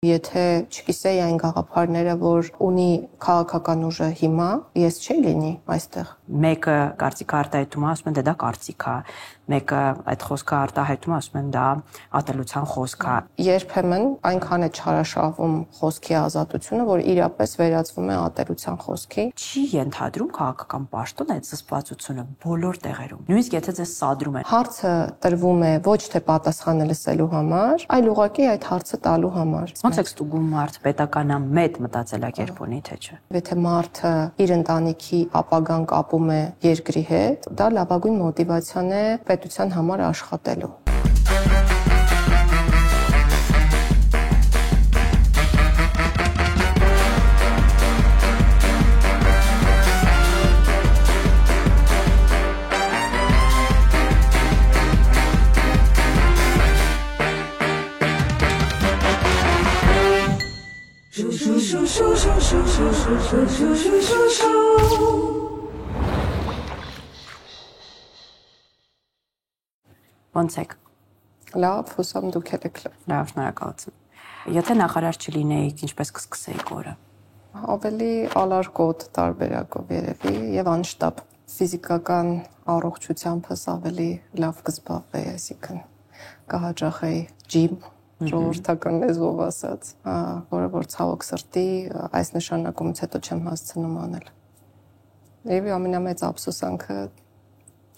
Եթե չգիտեի այն գաղափարները, որ ունի քաղաքական ուժը հիմա, ես չի լինի այստեղ։ Մեկը կարծիք արտահայտում ասում են դա կարծիք է, մեկը այդ խոսքը արտահայտում ասում են դա ատելության խոսք է։ Երբեմն այնքան է չարաշահվում խոսքի ազատությունը, որ իրապես վերածվում է ատելության խոսքի։ Չի ենթադրում քաղաքական պաշտոն այդ զսպվածությունը բոլոր տեղերում։ Նույնիսկ եթե ձեզ սադրում են։ Հարցը տրվում է ոչ թե պատասխանը լսելու համար, այլ ուղղակի այդ հարցը տալու համար։ Ոնց է ստուգում մարդ պետականամետ մտածելակերպ ունի թե չէ։ Եթե մարդը իր ընտանիքի ապագան կապում է երկրի հետ, դա լավագույն մոտիվացիան է պետության համար աշխատելու։ Ոնց եք։ Լավ, հուսամ դուք եք լավ։ Լավ, շնորհակալություն։ Եթե նախարար չլինեիք, ինչպես կսկսեիք օրը։ Ավելի ալարկոտ տարբերակով երևի եւ անշտապ ֆիզիկական առողջությանս ավելի լավ կզբաղվեի, այսինքն կհաճախեի ջիմ, ժողովրդական լեզվով ասած, որը որ ցավոք սրտի այս նշանակումից հետո չեմ հասցնում անել։ Եվ ամենամեծ ափսոսանքը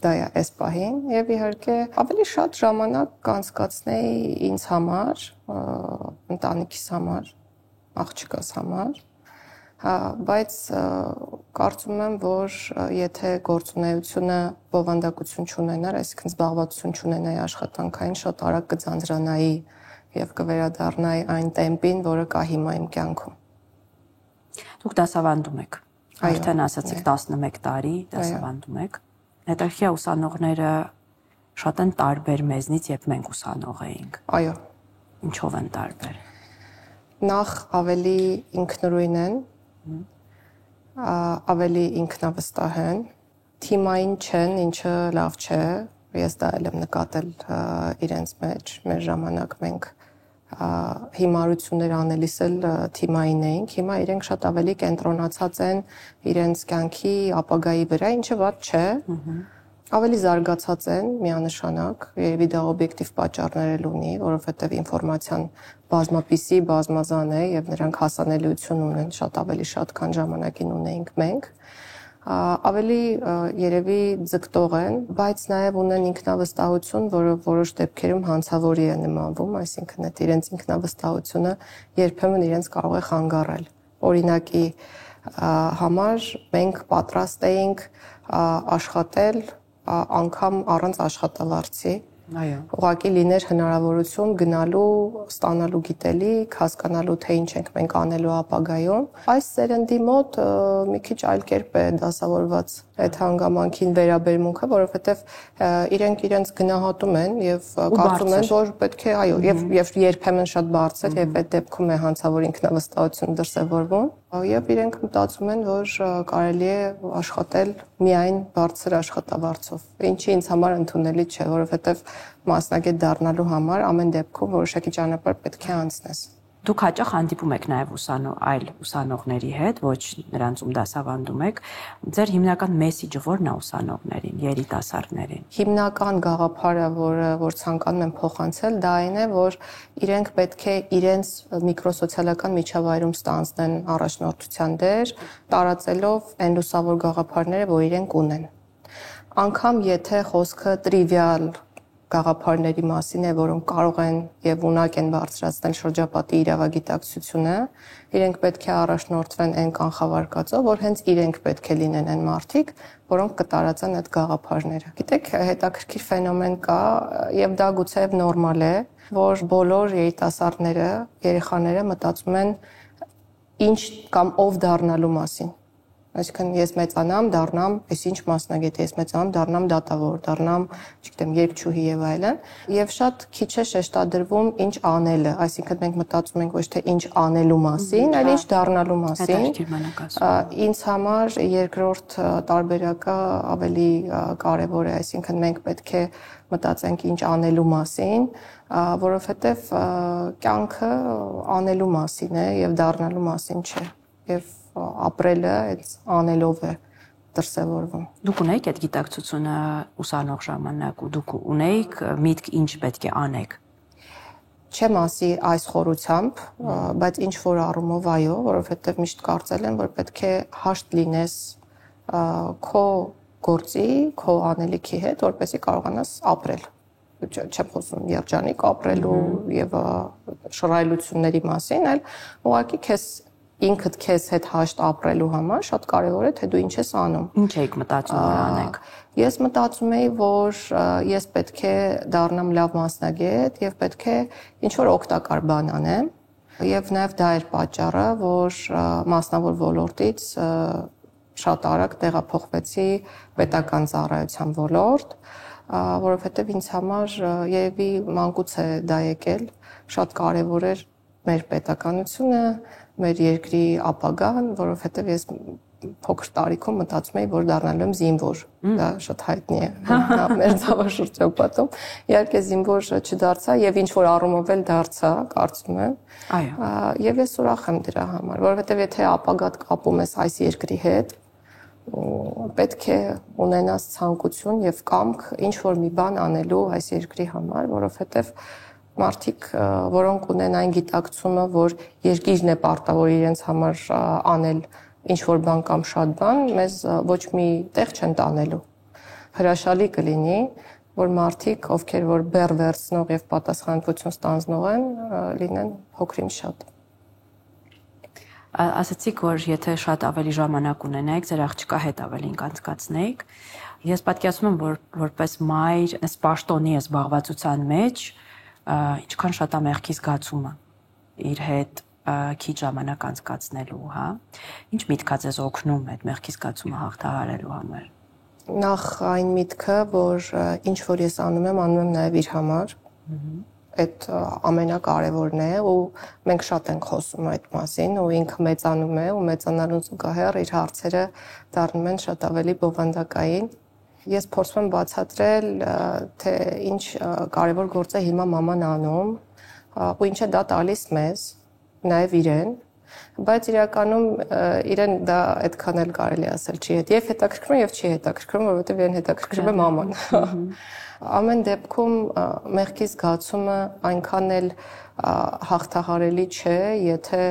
դա է այս պահին եւ իհարկե ավելի շատ ժամանակ կանցկացնեի ինձ համար, ընտանիքիս համար, աղջկաս համար, բայց կարծում եմ, որ եթե գործունեությունը բովանդակություն չունենար, այսինքն զբաղվածություն չունենայի աշխատանքային, շատ արագ կձանձրանայի եւ կվերադառնայի այն տեմպին, որը կա հիմա իմ կյանքում։ Դուք դասավանդում եք։ Արդեն ասացիք 11 տարի դասավանդում եք։ Հետաքրքիր է ուսանողները շատ են տարբեր մեզնից, երբ մենք ուսանող էինք։ Այո։ Ինչով են տարբեր։ Նախ ավելի ինքնուրույն են, ավելի ինքնավստահ են, թիմային չեն, ինչը լավ չէ։ Ես դա եմ նկատել իրենց մեջ, մեր ժամանակ մենք հիմարություններ անելիս էլ թիմային էինք, հիմա իրենք շատ ավելի կենտրոնացած են իրենց կյանքի ապագայի վրա, ինչը վատ չէ, ավելի զարգացած են միանշանակ, երևի դա օբյեկտիվ պատճառներ էլ ունի, որովհետև ինֆորմացիան բազմապիսի, բազմազան է եւ նրանք հասանելիություն ունեն շատ ավելի շատ, քան ժամանակին ունեինք մենք, ավելի երևի ձգտող են, բայց նաև ունեն ինքնավստահություն, որը որոշ դեպքերում հանցավորի է նմանվում, այսինքն այդ իրենց ինքնավստահությունը երբեմն իրենց կարող է խանգարել։ Օրինակի համար մենք պատրաստ էինք աշխատել անգամ առանց աշխատավարձի։ Այո։ Ուղղակի լիներ հնարավորություն գնալու, ստանալու գիտելիք, հասկանալու թե ինչ ենք մենք անելու ապագայում։ Այս սերնդի մոտ մի քիչ այլ կերպ է դասավորված այդ հանգամանքին վերաբերմունքը, որովհետև իրենք իրենց գնահատում են եւ կարծում են, որ պետք է, այո, եւ երբեմն շատ բարձր եւ այդ դեպքում է հանցավոր ինքնավստահություն դրսեւորվում, եւ իրենք մտածում են, որ կարելի է աշխատել միայն բարձր աշխատավարձով, ինչի ինձ համար ընդունելի չէ, որովհետև մասնագետ դառնալու համար ամեն դեպքում որոշակի ճանապարհ պետք է անցնես։ Դուք հաճախ հանդիպում եք նաև այլ ուսանողների հետ, ոչ նրանց ում դասավանդում եք։ Ձեր հիմնական մեսիջը ո՞րն է ուսանողներին, երիտասարդներին։ Հիմնական գաղափարը, որ ցանկանում եմ փոխանցել, դա այն է, որ իրենք պետք է իրենց միկրոսոցիալական միջավայրում ստանձնեն առաջնորդության դեր, տարածելով այն լուսավոր գաղափարները, որ իրենք ունեն։ Անկամ եթե խոսքը տրիվիալ գաղափարների մասին է, որոնք կարող են եւ ունակ են բարձրացնել շրջապատի իրավագիտակցությունը, իրենք պետք է առաջնորդվեն այն կանխավարկածով, որ հենց իրենք պետք է լինեն այն մարդիկ, որոնք կտարածեն այդ գաղափարները։ Գիտեք, հետաքրքիր ֆենոմեն կա եւ դա գուցեև նորմալ է, որ բոլոր երիտասարդները, երեխաները մտածում են ինչ կամ ով դառնալու մասին։ Այսինքն ես մեծանամ, դառնամ այսինչ մասնագետ, ես մեծանամ, դառնամ դատավոր, դառնամ, չգիտեմ, երգչուհի եւ այլն, եւ շատ քիչ է շեշտադրվում ինչ անելը, այսինքն մենք մտածում ենք ոչ թե ինչ անելու մասին, այլ ինչ դառնալու մասին։ Ինձ համար երկրորդ տարբերակը ավելի կարեւոր է, այսինքն մենք պետք է մտածենք ինչ անելու մասին, որովհետեւ կյանքը անելու մասին է եւ դառնալու մասին չէ։ Եվ ապրելը այդ անելով է դրսևորվում։ Դուք ունեիք այդ գիտակցությունը ուսանող ժամանակ ու դուք ունեիք միտք ինչ պետք է անեք։ Չեմ ասի այս խորությամբ, բայց ինչ որ առումով այո, որովհետև միշտ կարծել եմ, որ պետք է հաշտ լինես քո գործի, քո անելիքի հետ, որպեսզի կարողանաս ապրել։ Չեմ խոսում երջանիկ ապրելու եւ շռայլությունների մասին, այլ ուղղակի քեզ ինքդ քեզ հետ հաշտ ապրելու համար շատ կարևոր է թե դու ինչ ես անում։ Ինչ եք մտածում որ անեք։ Ես մտածում եի, որ ես պետք է դառնամ լավ մասնագետ եւ պետք է ինչ որ օգտակար բան անեմ եւ նաեւ դա էր պատճառը, որ մասնավոր ոլորտից շատ արագ տեղափոխվեցի պետական ծառայության ոլորտ, որովհետեւ ինձ համար երևի մանկուց է դա եկել, շատ կարևոր էր մեր պետականությունը, մեր երկրի ապագան, որովհետև ես փոքր տարիքում մտածում էի, որ դառնալու եմ զինվոր։ Դա շատ հայտնի է մեր ցավաշրջապատում։ Իհարկե զինվոր չդարձա եւ ինչ որ առումով էլ դարձա, կարծում եմ։ Այո։ Եվ ես ուրախ եմ դրա համար, որովհետև եթե ապագատ կապում ես այս երկրի հետ, պետք է ունենաս ցանկություն եւ կամք ինչ որ մի բան անելու այս երկրի համար, որովհետև մարդիկ, որոնք ունեն այն գիտակցումը, որ երկիրն է պարտավոր իրենց համար անել ինչ-որ բան կամ շատ բան, մեզ ոչ մի տեղ չեն տանելու։ Հրաշալի կլինի, որ մարդիկ, ովքեր որ բեռ վերցնող եւ պատասխանատվություն ստանձնող են, լինեն փոքրին շատ։ Ասացիք, որ եթե շատ ավելի ժամանակ ունենայիք, ձեր աղջկա հետ ավելի անցկացնեիք։ Ես պատկերացնում եմ, որ որպես մայր, այս պաշտոնի զբաղվածության մեջ ինչքան շատ է մեղքի զգացումը իր հետ քիչ ժամանակ անցկացնելու, հա։ Ինչ միտք է ձեզ օգնում այդ մեղքի զգացումը հաղթահարելու համար։ Նախ այն միտքը, որ ինչ որ ես անում եմ նաև իր համար։ Այդ ամենակարևորն է ու մենք շատ ենք խոսում այդ մասին ու ինքը մեծանում է ու մեծանալուն զուգահեռ իր հարցերը դառնում են շատ ավելի բովանդակային։ Ես փորձում եմ բացատրել, թե ինչ կարևոր գործ է հիմա մաման անում ու ինչ է դա տալիս մեզ, նաև իրեն, բայց իրականում իրեն դա այդքան էլ կարելի ասել չի եւ հետաքրքրում եւ չի հետաքրքրում, որովհետեւ իրեն հետաքրքրում է մաման։ Ամեն դեպքում մեղքի զգացումը այնքան էլ հաղթահարելի չէ, եթե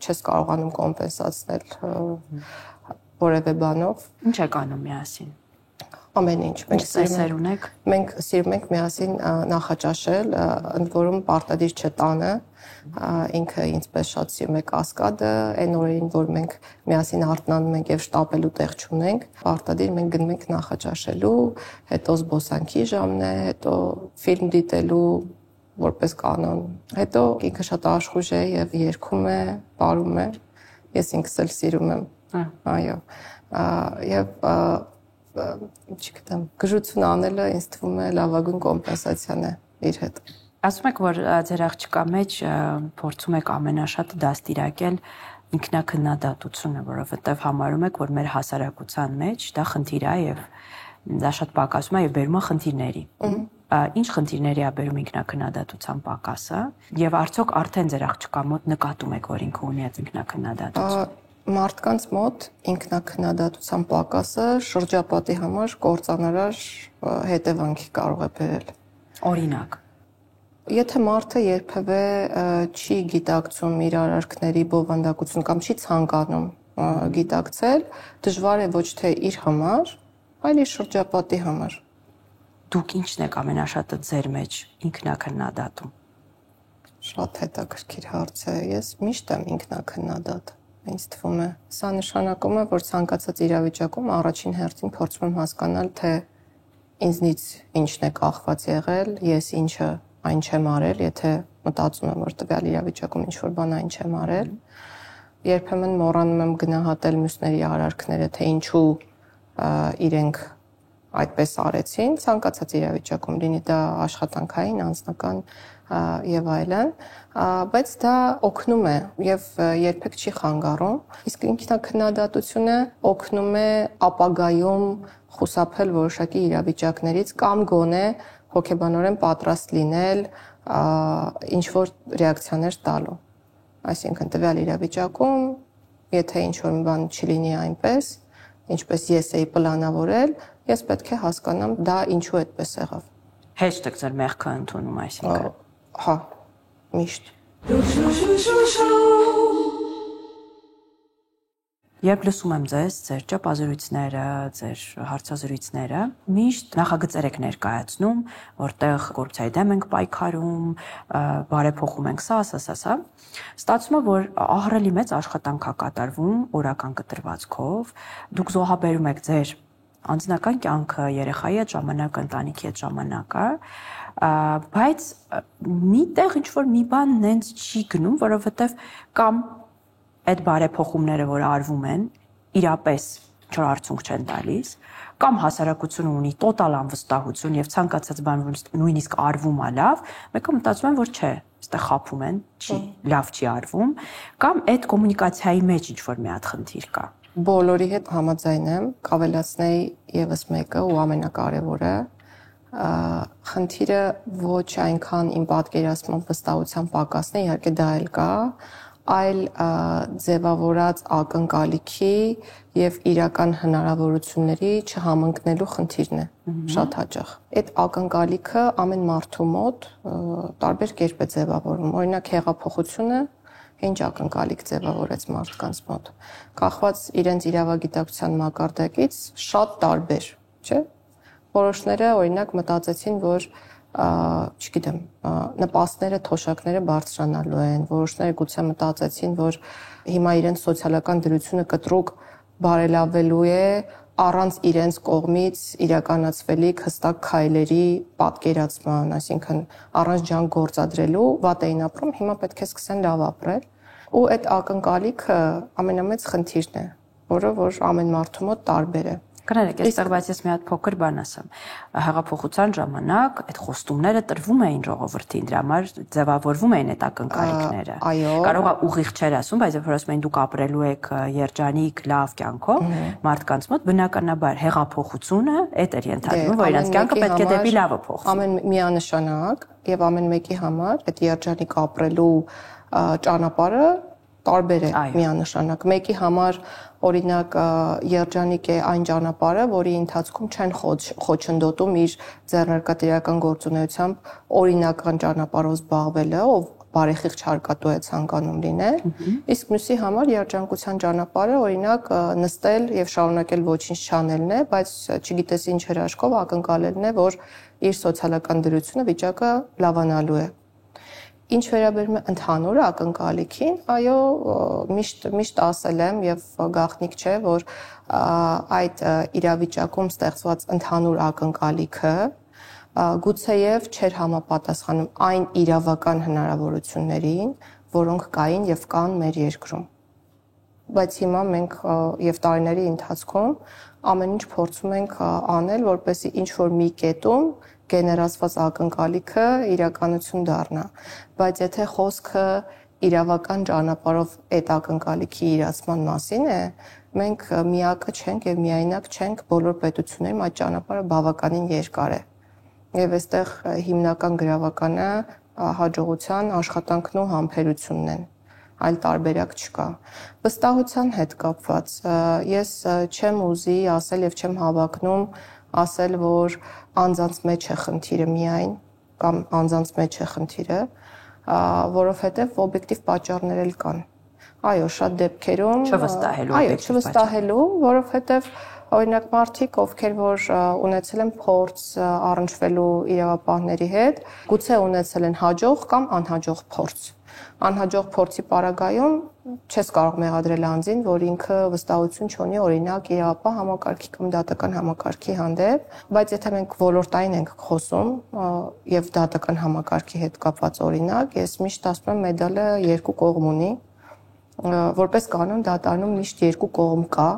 չես կարողանում կոմպենսացնել որևէ բանով։ Ինչ եք անում միասին։ Ամեն ինչ։ Մենք սիրում ենք միասին նախաճաշել, ընդ որում պարտադիր չէ տանը, ինքը ինձ պես շատ սիրում է Կասկադը, այն օրերին, որ մենք միասին արթնանում ենք եւ շտապելու տեղ չունենք, պարտադիր մենք գնում ենք նախաճաշելու, հետո զբոսանքի ժամն է, հետո ֆիլմ դիտելու որպես կանոն։ Հետո ինքը շատ աշխույժ է եւ երգում է, պարում է։ Ես ինքս էլ սիրում եմ։ Այո։ Եվ չգիտեմ, գժություն անելը ինձ թվում է լավագույն կոմպենսացիան է իր հետ։ Ասում եք, որ ձեր աղջկա մեջ փորձում եք ամենաշատը դաստիարակել ինքնակնդատությունը, որովհետև համարում եք, որ մեր հասարակության մեջ դա խնդիր է եւ դա շատ պակասում է եւ բերում է խնդիրների։ Ինչ խնդիրների է բերում ինքնակնդատության պակասը եւ արդյոք արդեն ձեր աղջկա մոտ նկատում եք, որ ինքը ունի այդ ինքնակնդատություն։ Մարդկանց մոտ ինքնակնդատության պակասը շրջապատի համար կործանարար հետևանքի կարող է բերել։ Օրինակ, եթե մարդը երբևէ չի գիտակցում իր արարքների բովանդակություն կամ չի ցանկանում գիտակցել, դժվար է ոչ թե իր համար, այլ իր շրջապատի համար։ Դուք ինչն եք ամենաշատը ձեր մեջ ինքնակնդատում։ Շատ հետաքրքիր հարց է։ Ես միշտ եմ ինքնակնդատ։ Ինձ թվում է, սա նշանակում է, որ ցանկացած իրավիճակում առաջին հերթին փորձում եմ հասկանալ, թե ինձնից ինչն է կախված եղել, ես ինչը այն չեմ արել, եթե մտածում եմ, որ տվյալ իրավիճակում ինչ-որ բան այն չեմ արել, երբեմն մոռանում եմ գնահատել մյուսների արարքները, թե ինչու իրենք այդպես արեցին, ցանկացած իրավիճակում լինի դա աշխատանքային, անձնական եւ այլն, բայց դա օգնում է եւ երբեք չի խանգարում։ Իսկ ինքնակնդատությունը օգնում է ապագայում խուսափել որոշակի իրավիճակներից կամ գոնե հոգեբանորեն պատրաստ լինել ինչ որ ռեակցիաներ տալու։ Այսինքն տվյալ իրավիճակում, եթե ինչ որ մի բան չլինի այնպես, ինչպես ես էի պլանավորել, ես պետք է հասկանամ դա ինչու այդպես եղավ։ Հեշտ եք ձեր մեղքը ընդունում, այսինքն։ Հա, միշտ։ Երբ լսում եմ ձեզ, ձեր ճապազրույցները, ձեր հարցազրույցները, միշտ նախագծեր եք ներկայացնում, որտեղ կոռուպցիայի դեմ ենք պայքարում, բարեփոխում ենք սա։ Ստացվում է, որ ահռելի մեծ աշխատանք է կատարվում օրական կտրվածքով, դուք զոհաբերում եք ձեր անձնական կյանքը, երեխայի հետ ժամանակը, ընտանիքի հետ ժամանակը, բայց միտեղ ինչ-որ մի բան նենց չի գնում, որովհետև կամ այդ բարեփոխումները, որ արվում են, իրապես ինչ-որ արդյունք չեն տալիս, կամ հասարակությունը ունի տոտալ անվստահություն եւ ցանկացած բան, որ նույնիսկ արվում է լավ, մեկը մտածում են, որ չէ, այստեղ խափում են, լավ չի արվում, կամ այդ կոմունիկացիայի մեջ ինչ-որ մի հատ խնդիր կա։ Բոլորի հետ համաձայն եմ, կավելացնեի եւս մեկը ու ամենակարևորը, խնդիրը ոչ այնքան իմ պատկերացման վստահության պակասն է, իհարկե դա էլ կա, այլ ձևավորած ակնկալիքի եւ իրական հնարավորությունների չհամընկնելու խնդիրն է շատ հաճախ։ Այդ ակնկալիքը ամեն մարդու մոտ տարբեր կերպ է ձևավորում։ Օրինակ հեղափոխությունը ինչ ակնկալիք ձևավորեց մարդկանց մոտ։ Կախված իրենց իրավագիտակցության մակարդակից շատ տարբեր, չէ՞։ Որոշները օրինակ մտածեցին, որ չգիտեմ, նպաստները, թոշակները բարձրանալու են, որոշները գուցե մտածեցին, որ հիմա իրենց սոցիալական դրությունը կտրուկ բարելավելու է առանց իրենց կողմից իրականացվելիք հստակ քայլերի պատկերացման, այսինքն առանց ջանք գործադրելու վատ էին ապրում, հիմա պետք է սկսեն լավ ապրել, ու այդ ակնկալիքը ամենամեծ խնդիրն է, որը որ ամեն մարդու մոտ տարբեր է։ Կներեք, այստեղ բայց ես մի հատ փոքր բան ասեմ։ Հեղափոխության ժամանակ այդ խոստումները տրվում էին ժողովրդին, դրա համար ձևավորվում էին այդ ակնկալիքները։ Կարող է ուղիղ չէր ասում, բայց երբ ասում են դուք ապրելու եք երջանիկ, լավ կյանքով, մարդկանց մոտ բնականաբար հեղափոխությունը այդ էր ենթադրվում, որ իրենց կյանքը պետք է դեպի լավը փոխվի։ Ամեն միանշանակ եւ ամեն մեկի համար այդ երջանիկ ապրելու ճանապարհը տարբեր է միանշանակ։ Մեկի համար օրինակ երջանիկ է այն ճանապարհը, որի ընթացքում չեն խոչընդոտում իր ձեռնարկատիրական գործունեությամբ օրինական ճանապարհով զբաղվելը, ով բարեխիղճ հարկատու է ցանկանում լինել, իսկ մյուսի համար երջանկության ճանապարհը օրինակ նստել եւ շարունակել ոչինչ չանելն է, բայց չգիտես ինչ հրաշքով ակնկալելն է, որ իր սոցիալական դրությունը վիճակը լավանալու է։ Ինչ վերաբերում է ընդհանուր ակնկալիքին, այո, միշտ ասել եմ եւ գաղտնիք չէ, որ այդ իրավիճակում ստեղծված ընդհանուր ակնկալիքը գուցեև չէր համապատասխանում այն իրավական հնարավորություններին, որոնք կային եւ կան մեր երկրում։ Բայց հիմա մենք եւ տարիների ընթացքում ամեն ինչ փորձում ենք անել, որպեսզի ինչ որ մի կետում գեներացված ակնկալիքը իրականություն դառնա, բայց եթե խոսքը իրավական ճանապարհով այդ ակնկալիքի իրացման մասին է, մենք միակը չենք եւ միայնակ չենք բոլոր պետություններում, այդ ճանապարհը բավականին երկար է։ Եվ այստեղ հիմնական գրավականը հաջողության աշխատանքն ու համբերությունն են, այլ տարբերակ չկա։ Վստահության հետ կապված ես չեմ ուզի ասել եւ չեմ հավակնում ասել, որ անձանց մեջ է խնդիրը միայն կամ անձանց մեջ է խնդիրը, որովհետև օբյեկտիվ պատճառներ էլ կան։ Այո, շատ դեպքերում չվստահելու, որովհետև օրինակ մարդիկ, ովքեր որ ունեցել են փորձ առնչվելու իրավապահների հետ, գուցե ունեցել են հաջող կամ անհաջող փորձ։ Անհաջող փորձի պարագայում չես կարող մեղադրել անձին, որ ինքը վստահություն չունի օրինակ իրավապահ համակարգի կամ դատական համակարգի հանդեպ, բայց եթե մենք ոլորտային ենք խոսում եւ դատական համակարգի հետ կապված օրինակ, ես միշտ ասում եմ մեդալը երկու կողմ ունի, որպես կանոն դատարանում միշտ երկու կողմ կա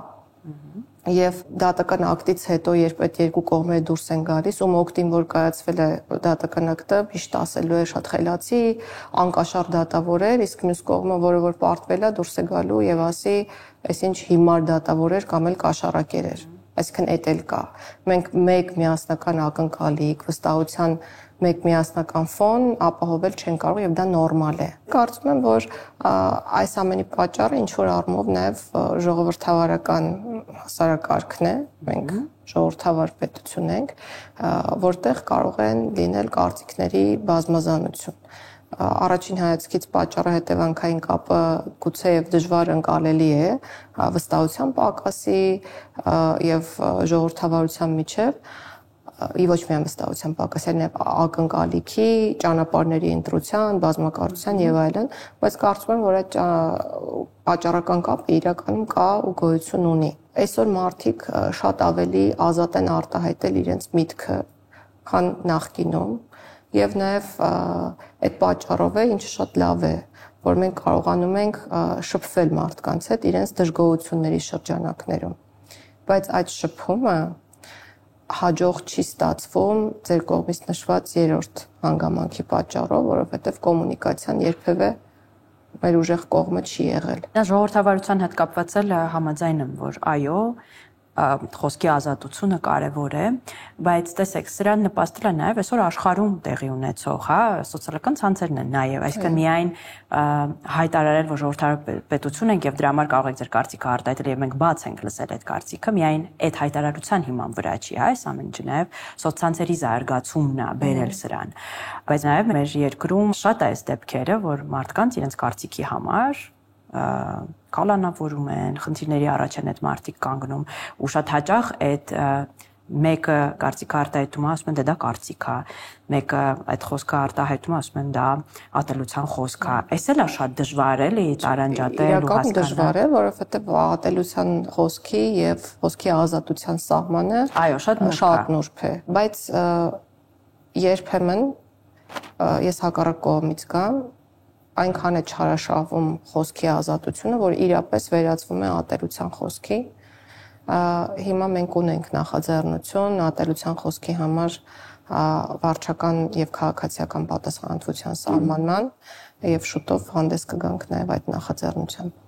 եւ դատական ակտից հետո երբ այդ երկու կողմերը դուրս են գալիս ում օգտին որ կայացվել է դատական ակտը միշտ ասելու է շատ խելացի անկաշառ դատավոր էր իսկ մյուս կողմը որը որ պարտվել է դուրս է գալու եւ ասի այսինչ հիմար դատավոր էր կամ էլ կաշառակեր էր այսինքն էդ էլ կա մենք մեկ միասնական ակնկալիք վստահության մեկ միասնական ֆոն ապահովել չեն կարող եւ դա նորմալ է կարծում եմ որ այս ամենի պատճառը ինչ որ առումով նաեւ ժողովրդավարական հասարակարգն է մենք ժողովրդավար պետություն ենք որտեղ կարող են լինել կարծիքների բազմազանություն առաջին հայացքից պատճառը հետևանքային կապը գուցեև դժվար ընկալելի է վստահության պակասի եւ ժողովրդավարության միջև ոչ միայն վստահության պակասի, այլև ակնկալիքի, ճանապարհների ընտրության, բազմակարծության եւ այլն, բայց կարծում եմ, որ այդ պատճառական կապը իրականում կա ու գոյություն ունի։ Այսօր մարդիկ շատ ավելի ազատ են արտահայտել իրենց միտքը, քան նախկինում, եւ նաեւ այդ պատճառով է, ինչը շատ լավ է, որ մենք կարողանում ենք շփվել մարդկանց հետ իրենց դժգոհությունների շրջանակներում։ Բայց այդ շփումը հաջող չի ստացվում ձեր կողմից նշված երրորդ հանգամանքի պատճառով, որովհետև կոմունիկացիան երբևէ մեր ուժեղ կողմը չի եղել։ Նա ժողովրդավարության հետ կապված էլ համաձայն եմ, որ այո, խոսքի ազատությունը կարևոր է, բայց տեսեք, սրան նպաստել է նաև այսօր աշխարհում տեղի ունեցող, հա, սոցիալական ցանցերն են նաև, այսինքն միայն հայտարարել, որ ժողովրդավար պետություն ենք եւ դրա համար կարող եք ձեր կարծիքը արտահայտել եւ մենք բաց ենք լսել այդ կարծիքը, միայն այդ հայտարարության հիման վրա չի, հա, այս ամենը նաև սոցցանցերի զարգացումն է բերել սրան։ Բայց նաև մեր երկրում շատ է այս դեպքերը, որ մարդկանց իրենց կարծիքի համար կալանավորում են, խնդիրների առաջ են այդ մարդիկ կանգնում ու շատ հաճախ այդ մեկը կարծիքը արտահայտում ասում են դա կարծիք է, մեկը այդ խոսքը արտահայտում ասում են դա ատելության խոսք է։ Այս էլ է շատ դժվար էլի տարանջատել ու հասկանալ։ Դժվար է, որովհետև ատելության խոսքի եւ խոսքի ազատության սահմանը այո, շատ նուրբ է, բայց երբեմն ես հակառակ կողմից կամ այնքան է չարաշահվում խոսքի ազատությունը, որ իրապես վերածվում է ատելության խոսքի։ Հիմա մենք ունենք նախաձեռնություն ատելության խոսքի համար վարչական եւ քաղաքացիական պատասխանատվության սահմանման եւ շուտով հանդես կգանք նաեւ այդ նախաձեռնությամբ։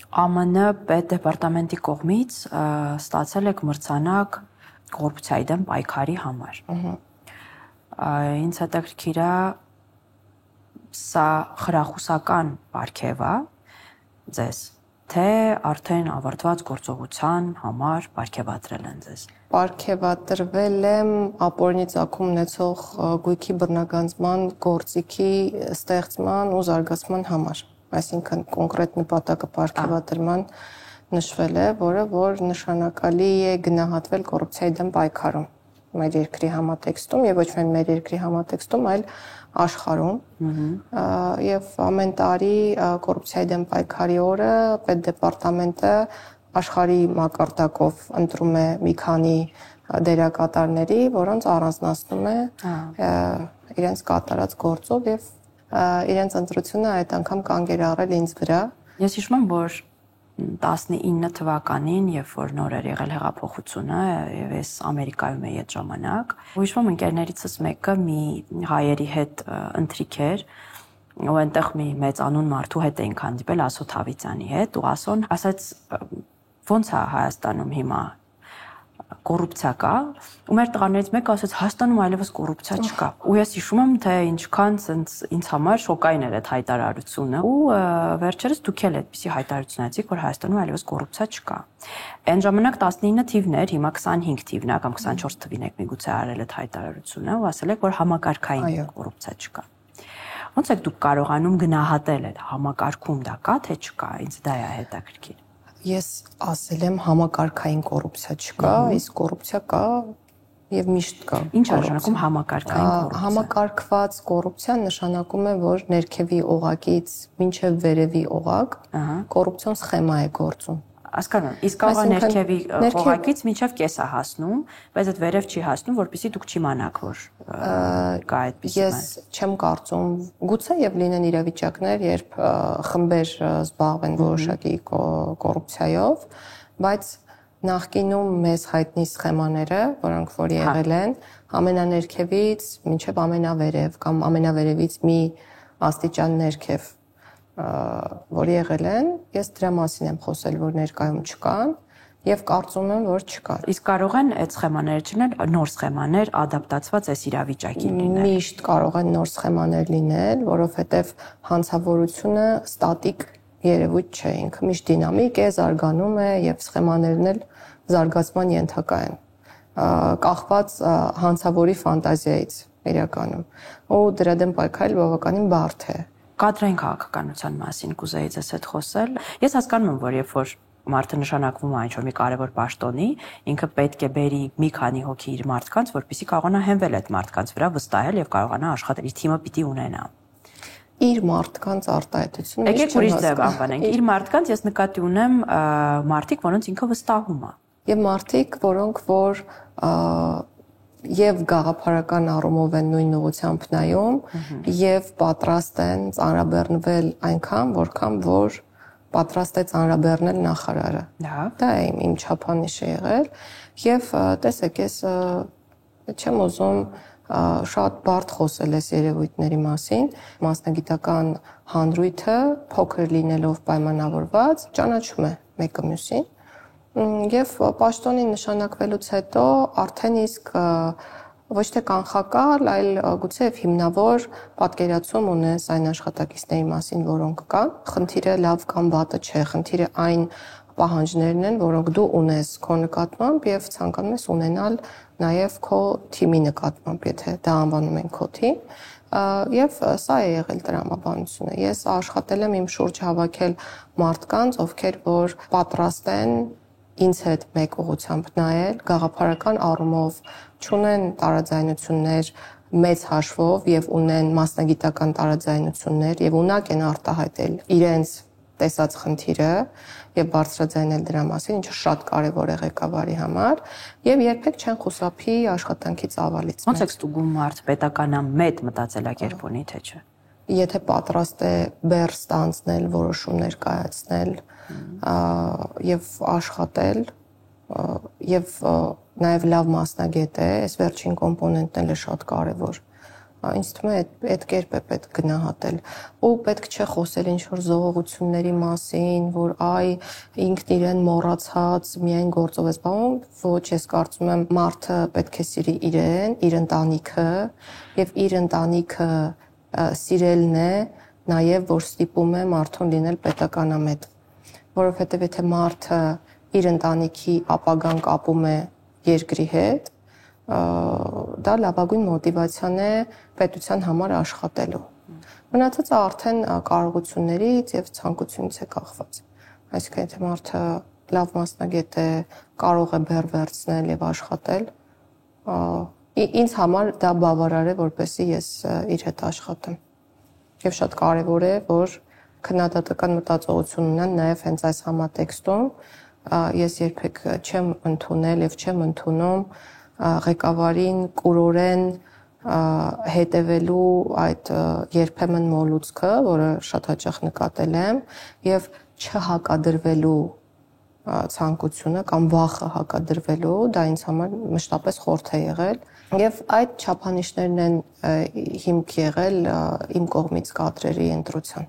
ԱՄՆ պետդեպարտամենտի կողմից ստացել եք մրցանակ կոռուպցիայի դեմ պայքարի համար։ Ինձ հետաքրքիր է սա խրախուսական պարգև է ձեզ, թե արդեն ավարտված գործողության համար պարգևատրել են ձեզ։ Պարգևատրվել եմ ապօրինի ծագում ունեցող գույքի բռնագանձման գործիքի ստեղծման ու զարգացման համար։ Այսինքն կոնկրետ նպատակը պարգևատրման նշվել է, որը որ նշանակալի է գնահատվել կոռուպցիայի դեմ պայքարում մեր երկրի համատեքստում եւ ոչ միայն մեր երկրի համատեքստում, այլ աշխարհում եւ ամեն տարի կոռուպցիայի դեմ պայքարի օրը պետդեպարտամենտը աշխարհի մակարդակով ընտրում է մի քանի դերակատարների, որոնց առանձնացնում է իրենց կատարած գործով եւ իրենց ընտրությունը այդ անգամ կանգ էր առել ինձ վրա։ Ես հիշում եմ, որ 19 թվականին, երբ որ նոր էր եղել հեղափոխությունը, եւ ես Ամերիկայում էի այդ ժամանակ, հիշում եմ ընկերներիցս մեկը մի հայերի հետ ընթրիք էր, ու այնտեղ մի մեծանուն մարդու հետ էինք հանդիպել Ասոտ Հավիցյանի հետ, ու Ասոն ասաց ո՞նց է Հայաստանում հիմա կոռուպցիա կա, ու մեր տղաներից մեկը ասաց Հայաստանում այլևս կոռուպցիա չկա։ Ու ես հիշում եմ, թե ինչքան ինձ համար շոկային էր այդ հայտարարությունը, ու վերջերս դուք էլ այդպիսի հայտարարություն ացիք, որ Հայաստանում այլևս կոռուպցիա չկա։ Այն ժամանակ 19 թիվն էր, հիմա 25 թիվն է կամ 24 թվին եք միգուցե արել այդ հայտարարությունը, ու ասել եք, որ համակարգային կոռուպցիա չկա։ Ոնց եք դուք կարողանում գնահատել այդ համակարգում դա կա թե չկա, ինձ դա է հետաքրքիր։ Ես ասել եմ համակարգային կոռուպցիա չկա, իսկ կոռուպցիա կա եւ միշտ կա։ Ինչ է նշանակում համակարգային կոռուպցիա։ Համակարգված կոռուպցիան նշանակում է, որ ներքևի օղակից մինչև վերևի օղակ կոռուպցիոն սխեմա է գործում։ Հասկանում, իսկ կարող է ներքևի օղակից մինչև կեսա հասնում, բայց այդ վերև չի հասնում, որպեսզի դուք չիմանաք, որ կա այդպիսի բան։ Ես չեմ կարծում, գուցե եւ լինեն իրավիճակներ, երբ խմբեր զբաղվեն որոշակի կոռուպցիայով, բայց նախկինում մեզ հայտնի սխեմաները, որոնք որ եղել են, ամենաներքևից մինչև ամենավերև կամ ամենավերևից մի աստիճան ներքև որ եղել են, ես դրա մասին եմ խոսել, որ ներկայում չկան եւ կարծում եմ, որ չկան։ Իսկ կարող են այդ սխեմաները չլինել նոր սխեմաներ, ադապտացված այս իրավիճակին լինել։ Միշտ կարող են նոր սխեմաներ լինել, որովհետեւ հանցավորությունը ստատիկ երևույթ չէ, ինքը միշտ դինամիկ է, զարգանում է եւ սխեմաներն էլ զարգացման ենթակա են։ Կախված հանցավորի ֆանտազիայից իրականում։ Ու դրա դեմ պայքարել բավականին բարդ է։ Կադրային քաղաքականության մասին կուզեի ձեզ հետ խոսել։ Ես հասկանում եմ, որ երբ որ մարդը նշանակվում է ինչ-որ մի կարևոր պաշտոնի, ինքը պետք է բերի մի քանի հոգի իր մարդկանց, որպեսզի կարողանա հենվել այդ մարդկանց վրա, վստահել եւ կարողանա աշխատել, իր թիմը պիտի ունենա։ Իր մարդկանց արտահայտությունը եկեք ուրիշ ձև անվանենք։ Իր մարդկանց ես նկատի ունեմ մարդիկ, որոնց ինքը վստահում է։ Եվ մարդիկ, որոնք որ եւ գաղափարական առումով են նույն ուղղությամբ նայում եւ պատրաստ են ծանրաբեռնվել այնքան, որքան որ պատրաստ է ծանրաբեռնել նախարարը։ Դա է իմ չափանիշը եղել եւ տեսեք, ես չեմ ուզում շատ բարդ խոսել այս երևույթների մասին, մասնագիտական հանրույթը փոքր լինելով պայմանավորված ճանաչում է մեկը մյուսին եւ պաշտոնի նշանակվելուց հետո արդեն իսկ ոչ թե կանխակալ, այլ գուցե հիմնավոր պատկերացում ունես այն աշխատակիցների մասին, որոնք կան։ Խնդիրը լավ կամ վատը չէ, խնդիրը այն պահանջներն են, որոնք դու ունես քո նկատմամբ եւ ցանկանում ես ունենալ նաեւ քո թիմի նկատմամբ, եթե դա անվանում են քո թիմ։ Եվ սա է եղել տրամաբանությունը։ Ես աշխատել եմ իմ շուրջ հավաքել մարդկանց, ովքեր որ պատրաստ են ինձ հետ մեկ ուղղությամբ նայել, գաղափարական առումով չունեն տարաձայնություններ մեծ հաշվով եւ ունեն մասնագիտական տարաձայնություններ եւ ունակ են արտահայտել իրենց տեսած խնդիրը եւ բարձրաձայնել դրա մասին, ինչը շատ կարեւոր է ղեկավարի համար եւ երբեք չեն խուսափի աշխատանքի ծավալից։ Ոնց է ստուգում մարդ պետականամետ մտածելակերպ ունի, թե չէ։ Եթե պատրաստ է բեռ ստանձնել, որոշումներ կայացնել եւ աշխատել եւ նաեւ լավ մասնագետ է, այս վերջին կոմպոնենտն էլ է շատ կարեւոր։ Ինձ թվում է այդ կերպ է պետք գնահատել ու պետք չէ խոսել ինչ-որ զողողությունների մասին, որ այ ինքն իրեն մոռացած միայն գործով է զբաղվում, ոչ, ես կարծում եմ մարդը պետք է սիրի իրեն, իր ընտանիքը եւ իր ընտանիքը սիրելն է նաեւ որ ստիպում է մարդուն լինել պետականամետ, որովհետեւ եթե մարդը իր ընտանիքի ապագան կապում է երկրի հետ, դա լավագույն մոտիվացիան է պետության համար աշխատելու։ Մնացածը արդեն կարողություններից եւ ցանկությունից է կախված։ Այսինքն եթե մարդը լավ մասնագետ է, կարող է բեռ վերցնել եւ աշխատել, ինձ համար դա բավարար է, որպեսզի ես իր հետ աշխատեմ։ Եվ շատ կարեւոր է, որ քննադատական մտածողություն ունեն նաեւ հենց այս համատեքստում։ Ես երբեք չեմ ընդունել եւ չեմ ընդունում ղեկավարին կուրորեն հետևելու այդ երբեմն մոլուցքը, որը շատ հաճախ նկատել եմ, եւ չհակադրվելու ցանկությունը կամ վախը հակադրվելու, դա ինձ համար մշտապես խորթ է եղել եւ այդ չափանիշներն են հիմք եղել իմ կողմից կադրերի ընտրության։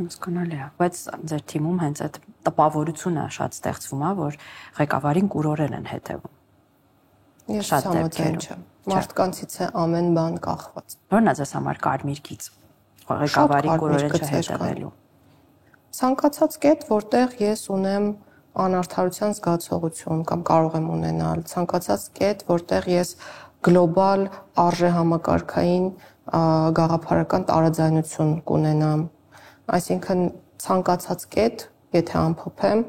Հասկանալի է, բայց ձեր թիմում հենց այդ տպավորությունը շատ ստեղծվում է, որ ղեկավարին կուրորեն են հետևում։ Ես համաձայն չեմ։ Մարդկանցից է ամեն բան կախված։ Որն է ձեզ համար կարմիր գիծ։ Ղեկավարին կուրորեն չհետևելու։ Ցանկացած կետ, որտեղ ես ունեմ անարդարության զգացողություն կամ կարող եմ ունենալ, ցանկացած կետ, որտեղ ես գլոբալ արժեհամակարգային գաղափարական տարաձայնություն կունենամ, այսինքն ցանկացած կետ, եթե ամփոփեմ,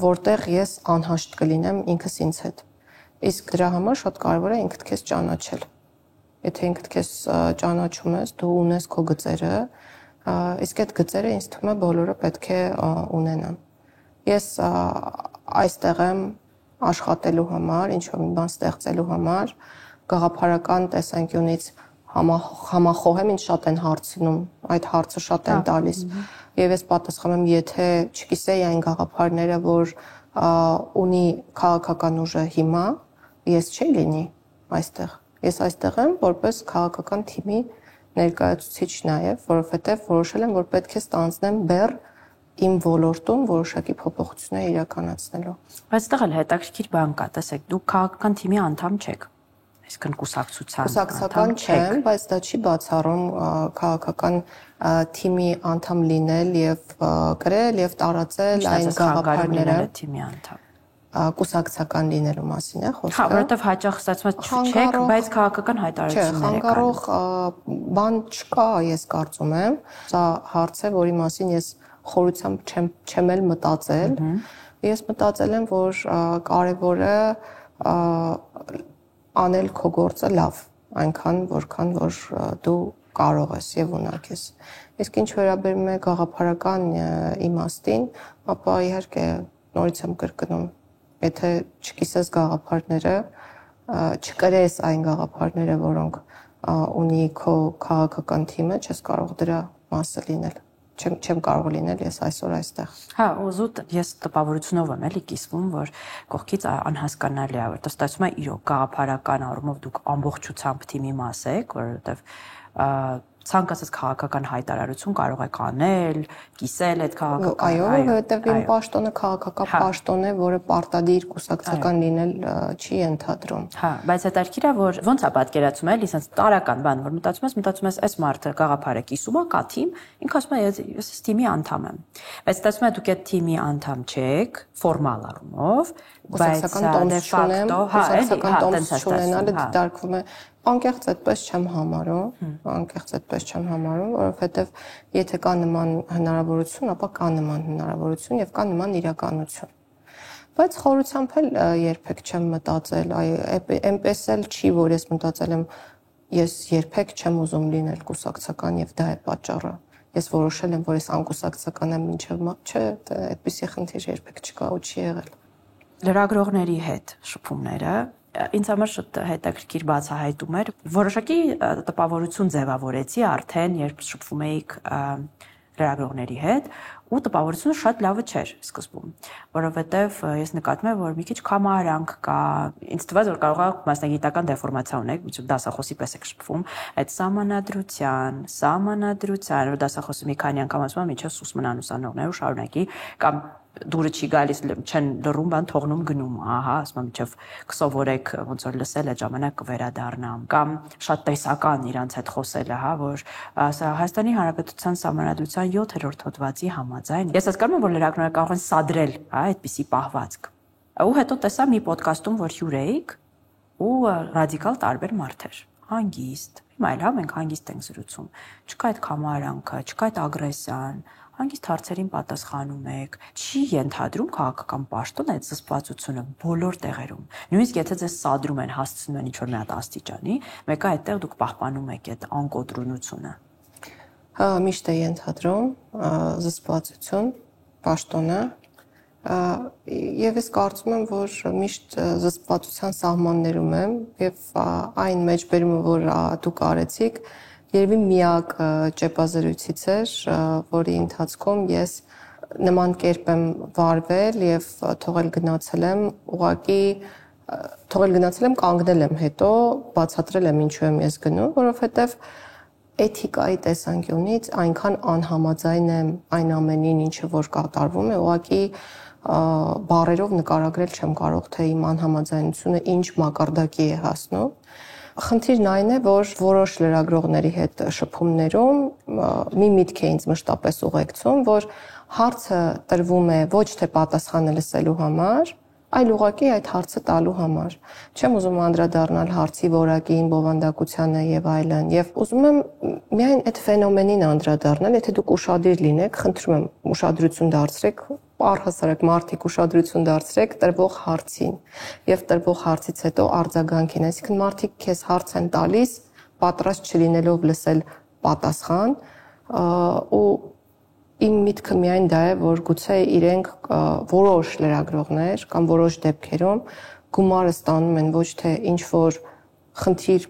որտեղ ես անհաշտ կլինեմ ինքս ինձ հետ։ Իսկ դրա համար շատ կարևոր է ինքդ քեզ ճանաչել։ Եթե ինքդ քեզ ճանաչում ես, դու ունես քո գծերը, իսկ այդ գծերը ինձ թվում է բոլորը պետք է ունենան։ Ես այստեղ եմ աշխատելու համար, ինչ-որ մի բան ստեղծելու համար, գաղափարական տեսանկյունից համախոհ եմ, ինձ շատ են հարցնում, այդ հարցը շատ են տալիս։ Եվ ես պատասխանում եմ, եթե չկիսեի այն գաղափարները, որ ունի քաղաքական ուժը հիմա, ես չի լինի այստեղ։ Ես այստեղ եմ որպես քաղաքական թիմի ներկայացուցիչ նաև, որովհետև որոշել եմ, որ պետք է ստանձնեմ բեռ իմ ոլորտում որոշակի փոփոխություններ իրականացնելու։ Բայց այդտեղ էլ հետաքրքիր բան կա, տեսեք, դուք քաղաքական թիմի անդամ չեք։ Այսինքն կուսակցական չեմ, բայց դա չի բացառում քաղաքական թիմի անդամ լինել եւ գրել եւ տարածել այն գաղափարները թիմի անդամ։ Կուսակցական լինելու մասին է խոսքը։ Հա, որովհետեւ հաճախ ասած չեք, բայց քաղաքական հայտարարություններ եք անում։ Խանգարող բան չկա, ես կարծում եմ։ Սա հարց է, որի մասին ես խորությամբ չեմ էլ մտածել։ Ես մտածել եմ, որ կարևորը անել քո գործը լավ, այնքան որքան որ դու կարող ես եւ ունակ ես։ Իսկ ինչ վերաբերում է գաղափարական իմաստին, ապա իհարկե նորից եմ կրկնում, եթե չկիսես գաղափարները, չկրես այն գաղափարները, որոնք ունի քո քաղաքական թիմը, չես կարող դրա մասը լինել։ Չեմ կարող լինել ես այսօր այստեղ։ Հա, ուզուտ ես տպավորությունով եմ էլի կիսվում, որ կողքից անհասկանալի է, որտեղ ստացվում է իրոք գաղափարական առումով դուք ամբողջությամբ թիմի մաս եք, որովհետև ցանկացած քաղաքական հայտարարություն կարող եք անել, կիսել այդ քաղաքական։ Այո, որովհետև իմ պաշտոնը քաղաքական պաշտոն է, որը պարտադիր կուսակցական լինել չի ընդհանրում։ Հա, բայց հետաքրքիր է, որ ոնց է պատկերացում էլի, ասես տարական բան, որ մտածում ես, այս մարդը գաղափարը կիսում է, կա թիմ, ինքը ասում է, ես թիմի անդամ եմ։ Բայց ստացվում է դուք այդ թիմի անդամ չեք, ֆորմալ առումով, բայց դե ֆակտո, կուսակցական տոմս չունենալը դիտարկվում է անկեղծ այդպես չեմ համարում, որովհետև եթե կա նման հնարավորություն, ապա կա նման հնարավորություն եւ կա նման իրականություն։ Բայց խորությամբ էլ երբեք չեմ մտածել, այնպես էլ չի, որ ես մտածել եմ, ես երբեք չեմ ուզում լինել կուսակցական եւ դա է պատճառը։ Ես որոշել եմ, որ ես անկուսակցական եմ մինչեւ չէ, այդպիսի խնդիր երբեք չկա ու չի եղել։ Լրագրողների հետ շփումները ինձ համար շատ հետաքրքիր բացահայտում էր։ Որոշակի տպավորություն ձևավորեցի արդեն, երբ շփվում էիք լրագրողների հետ, ու տպավորությունը շատ լավը չէր սկզբում, որովհետև ես նկատում եմ, որ մի քիչ կամարանք կա, ինձ թվաց, որ կարող է մասնագիտական դեֆորմացիա ունեք, մինչև դասախոսի պես եք շփվում, այդ սահմանադրության, որ դասախոսը մի քանի անգամ ասում է, մինչև սուսմնան ուսանողները շարունակի, կամ դուրը չի գալիս, չեն լռում, բան թողնում գնում, ահա, ասում եմ, մինչև կսովորեք ոնց որ լսել այդ ժամանակ կվերադառնամ, կամ շատ տեսական իրանց հետ խոսելը, հա, որ Հայաստանի Հանրապետության Սահմանադրության 7-րդ հոդվածի համաձայն ես հասկանում եմ, որ լրագրողները կարող են սադրել, հա, այդպիսի պահվածք։ Ու հետո տեսա մի ոդկասթում, որ հյուր էիք ու ռադիկալ տարբեր մարդեր, հանգիստ։ Հիմա էլ հա մենք հանգիստ ենք զրուցում։ Չկա այդ կամարանքը, չկա այդ ագրեսիան, հանգիստ հարցերին պատասխանում եք, չի ենթադրում քաղաքական պաշտոն այդ զսպվածությունը բոլոր տեղերում։ Նույնիսկ եթե ձեզ սադրում են, հասցնում են ինչ-որ մի հատ աստիճանի, մեկը այդտեղ դուք պահպանում եք այդ անկոտրունությունը։ Հա, միշտ է ենթադրում զսպվածություն, պաշտոնը, եւ ես կարծում եմ, որ միշտ զսպվածության սահմաններում եմ եւ այն մեջբերումը, որ դուք արեցիք, երևի միակ ճեպազրույցից էր, որի ընթացքում ես նման կերպ եմ վարվել եւ թողել գնացել եմ, կանգնել եմ հետո, բացատրել եմ ինչու եմ ես գնում, որովհետեւ էթիկայի տեսանկյունից այնքան անհամաձայն եմ այն ամենին, ինչը որ կատարվում է, ուղղակի բառերով նկարագրել չեմ կարող, թե իմ անհամաձայնությունը ինչ մակարդակի է հասնում։ Խնդիրն այն է, որ որոշ լրագրողների հետ շփումներում մի միտք է ինձ մշտապես ուղեկցում, որ հարցը տրվում է ոչ թե պատասխանը լսելու համար, այլ ուղղակի այդ հարցը տալու համար։ Չեմ ուզում անդրադառնալ հարցի որակին, բովանդակությանը եւ այլն, եւ ուզում եմ միայն այդ ֆենոմենին անդրադառնալ, եթե դուք ուշադիր լինեք, խնդրում եմ ուշադրություն դարձրեք, առհասարակ մարդիկ ուշադրություն դարձրեք տրվող հարցին եւ տրվող հարցից հետո արձագանքին, այսինքն մարդիկ քեզ հարց են տալիս, պատրաստ չլինելով լսել պատասխան ու Իմ միտքը միայն դա է, որ գուցե իրենք որոշ լրագրողներ կամ որոշ դեպքերում գումարը ստանում են ոչ թե ինչ որ խնդիր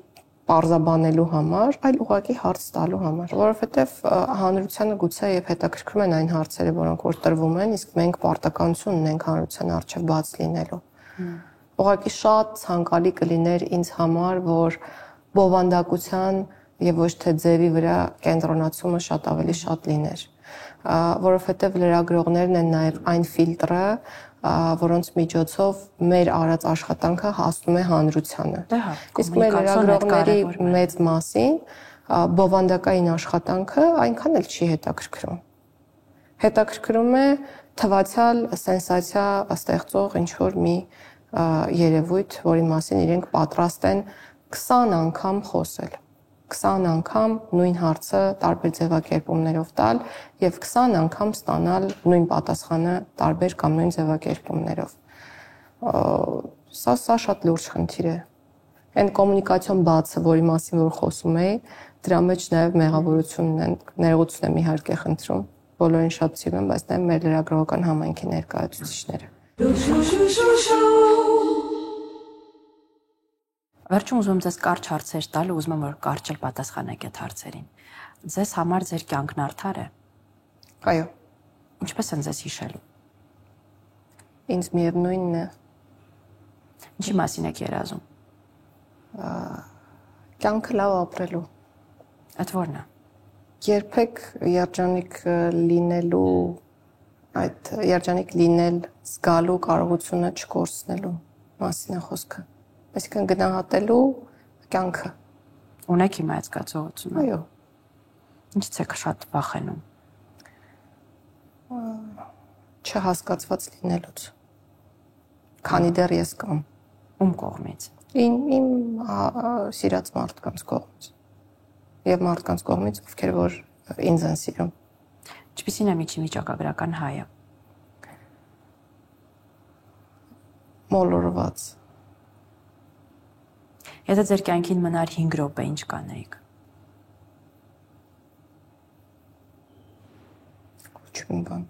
պարզաբանելու համար, այլ ուղղակի հարց տալու համար, որովհետև հանրությանը գուցե եւ հետաքրքրում են այն հարցերը, որոնք որ տրվում են, իսկ մենք պարտականություն ունենք հանրության առջև բաց լինելու։ Ուղղակի շատ ցանկալի կլիներ ինձ համար, որ բովանդակության եւ ոչ թե ձևի վրա կենտրոնացումը շատ ավելի շատ լիներ, որովհետև լրագրողներն են նաև այն ֆիլտրը, որոնց միջոցով մեր արած աշխատանքը հասնում է հանրությանը։ Իսկ մեր լրագրողների մեծ մասին բովանդակային աշխատանքը այնքան էլ չի հետաքրքրում։ Հետաքրքրում է թվացial սենսացիա ստեղծող ինչ-որ մի երևույթ, որի մասին իրենք պատրաստ են 20 անգամ խոսել, 20 անգամ նույն հարցը տարբեր ձևակերպումներով տալ եւ 20 անգամ ստանալ նույն պատասխանը տարբեր կամ նույն ձևակերպումներով։ Սա շատ լուրջ խնդիր է։ Այն կոմունիկացիոն բացը, որի մասին որ խոսում էի, դրա մեջ նաեւ մեղավորություն ունեն, ներողություն եմ իհարկե խնդրում, բոլորին շատ սիրում եմ, բայց նաեւ մեր լրագրողական համայնքի ներկայացուցիչները։ Վերջում ուզում եմ ձեզ կարճ հարցեր տալ ու ուզում եմ որ կարճ էլ պատասխանեք այդ հարցերին։ Ձեզ համար ձեր կյանքն արդար է։ Այո։ Ինչպես են ձեզ հիշելու։ Ինձ միևնույնն է։ Ինչի մասին եք երազում։ Կյանքը լավ ապրելու։ Այդ ո՞րն է։ Երբեք երջանիկ լինելու, այդ երջանիկ լինել, զգալու կարողությունը չկորցնելու մասին է խոսքը։ Այսինքն գնահատելու կյանքը։ Ունեք հիմա այդ զգացողությունը։ Այո։ Ինչից եք շատ վախենում։ Չհասկացված լինելուց։ Քանի դեռ ես կամ։ Ում կողմից։ Իմ սիրած մարդկանց կողմից։ Եվ մարդկանց կողմից, ովքեր որ ինձ են սիրում։ Ինչպիսին է միջակայական հայը։ Մոլորված։ Եթե ձեր կյանքին մնար 5 րոպե, ինչ կանեիք։ Ոչ մի բան։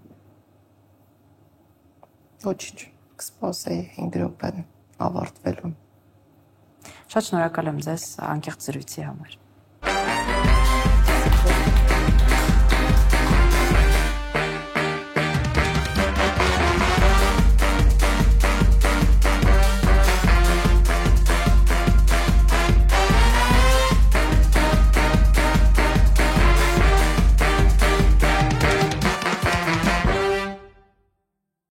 Ոչինչ, կսպասեի 5 րոպեն ավարտվելուն։ Շատ շնորհակալ եմ ձեզ անկեղծ զրույցի համար։